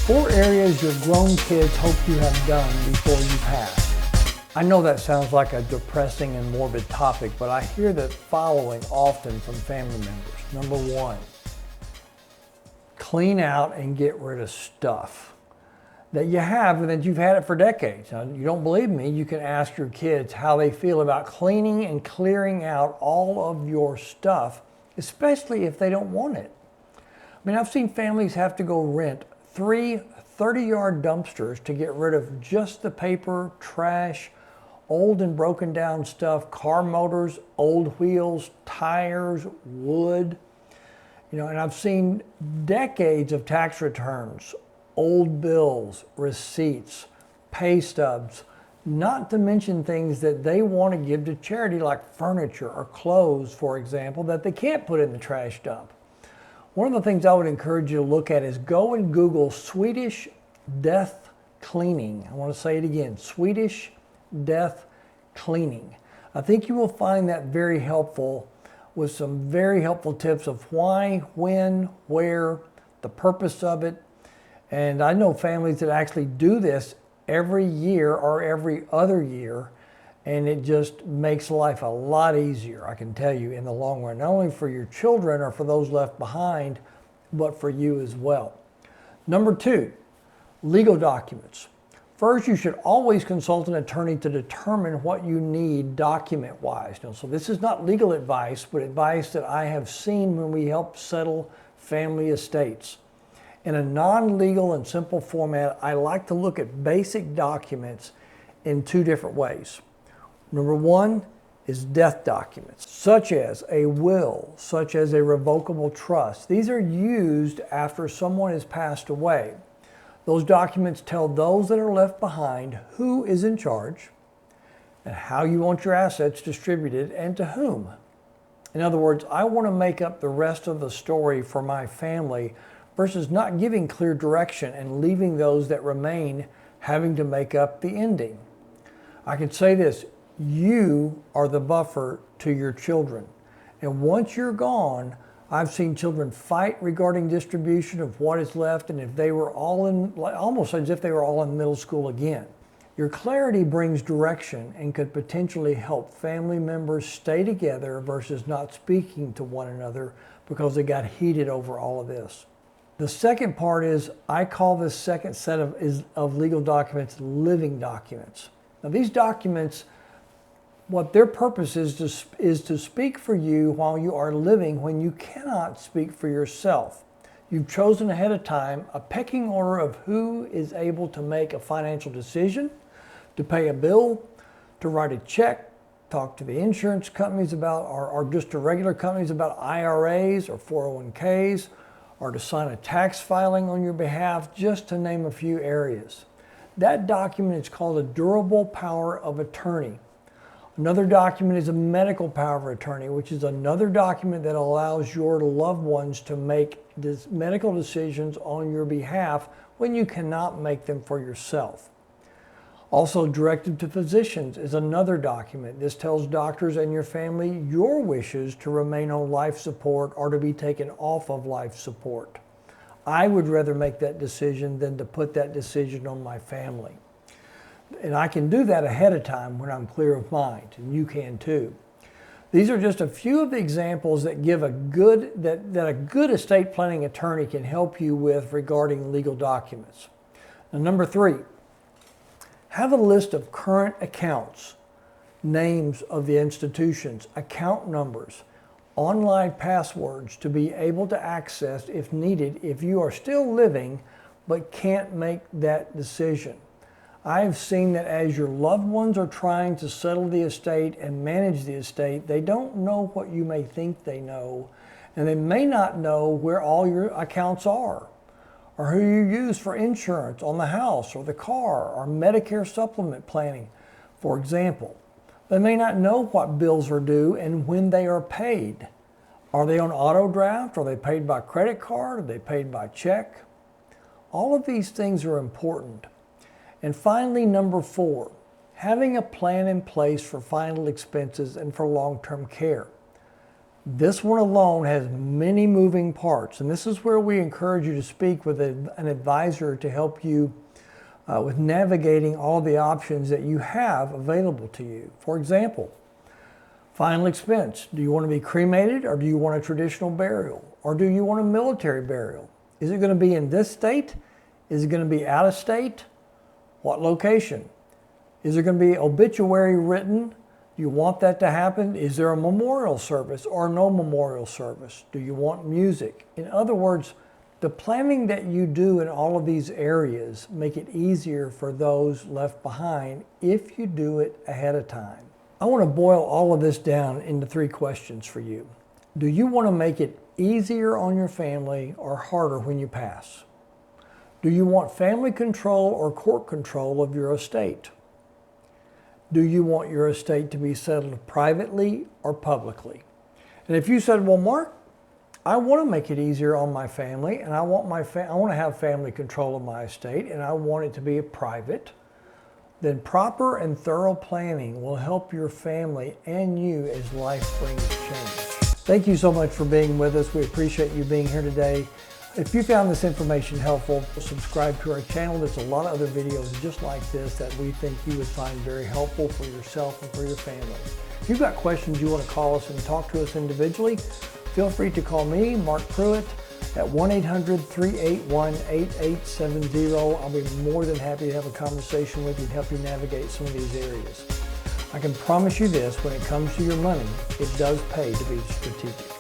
4 areas your grown kids hope you have done before you pass. I know that sounds like a depressing and morbid topic, but I hear the following often from family members. Number 1, clean out and get rid of stuff that you have and that you've had it for decades. Now, you don't believe me, you can ask your kids how they feel about cleaning and clearing out all of your stuff, especially if they don't want it. I mean, I've seen families have to go rent 3 30-yard dumpsters to get rid of just the paper, trash, old and broken down stuff, car motors, old wheels, tires, wood. And I've seen decades of tax returns, old bills, receipts, pay stubs, not to mention things that they want to give to charity like furniture or clothes, for example, that they can't put in the trash dump. One of the things I would encourage you to look at is go and Google Swedish death cleaning. I want to say it again, Swedish death cleaning. I think you will find that very helpful with some very helpful tips of why, when, where, the purpose of it. And I know families that actually do this every year or every other year, and it just makes life a lot easier, I can tell you, in the long run, not only for your children or for those left behind, but for you as well. Number 2, legal documents. First, you should always consult an attorney to determine what you need document-wise. So this is not legal advice, but advice that I have seen when we help settle family estates. In a non-legal and simple format, I like to look at basic documents in 2 different ways. Number 1 is death documents, such as a will, such as a revocable trust. These are used after someone has passed away. Those documents tell those that are left behind who is in charge and how you want your assets distributed and to whom. In other words, I want to make up the rest of the story for my family versus not giving clear direction and leaving those that remain having to make up the ending. I can say this, you are the buffer to your children. And once you're gone, I've seen children fight regarding distribution of what is left, and if they were all in, almost as if they were all in middle school again. Your clarity brings direction and could potentially help family members stay together versus not speaking to one another because they got heated over all of this. The second part is, I call this second set of legal documents living documents. Now these documents, what their purpose is to speak for you while you are living when you cannot speak for yourself. You've chosen ahead of time a pecking order of who is able to make a financial decision, to pay a bill, to write a check, talk to the insurance companies about, or just to regular companies about IRAs or 401ks, or to sign a tax filing on your behalf, just to name a few areas. That document is called a durable power of attorney. Another document is a medical power of attorney, which is another document that allows your loved ones to make medical decisions on your behalf when you cannot make them for yourself. Also, directive to physicians is another document. This tells doctors and your family your wishes to remain on life support or to be taken off of life support. I would rather make that decision than to put that decision on my family. And I can do that ahead of time when I'm clear of mind, and you can too. These are just a few of the examples that give a good estate planning attorney can help you with regarding legal documents. Now, number 3, have a list of current accounts, names of the institutions, account numbers, online passwords to be able to access if needed if you are still living but can't make that decision. I've seen that as your loved ones are trying to settle the estate and manage the estate, they don't know what you may think they know, and they may not know where all your accounts are, or who you use for insurance on the house or the car or Medicare supplement planning, for example. They may not know what bills are due and when they are paid. Are they on auto draft? Are they paid by credit card? Are they paid by check? All of these things are important. And finally, number 4, having a plan in place for final expenses and for long-term care. This one alone has many moving parts, and this is where we encourage you to speak with an advisor to help you with navigating all the options that you have available to you. For example, final expense. Do you want to be cremated, or do you want a traditional burial? Or do you want a military burial? Is it going to be in this state? Is it going to be out of state? What location? Is there going to be obituary written? Do you want that to happen? Is there a memorial service or no memorial service? Do you want music? In other words, the planning that you do in all of these areas make it easier for those left behind if you do it ahead of time. I want to boil all of this down into 3 questions for you. Do you want to make it easier on your family or harder when you pass? Do you want family control or court control of your estate? Do you want your estate to be settled privately or publicly? And if you said, well, Mark, I want to make it easier on my family, and I want to have family control of my estate, and I want it to be private, then proper and thorough planning will help your family and you as life brings change. Thank you so much for being with us. We appreciate you being here today. If you found this information helpful, subscribe to our channel. There's a lot of other videos just like this that we think you would find very helpful for yourself and for your family. If you've got questions you want to call us and talk to us individually, feel free to call me, Mark Pruitt, at 1-800-381-8870. I'll be more than happy to have a conversation with you and help you navigate some of these areas. I can promise you this, when it comes to your money, it does pay to be strategic.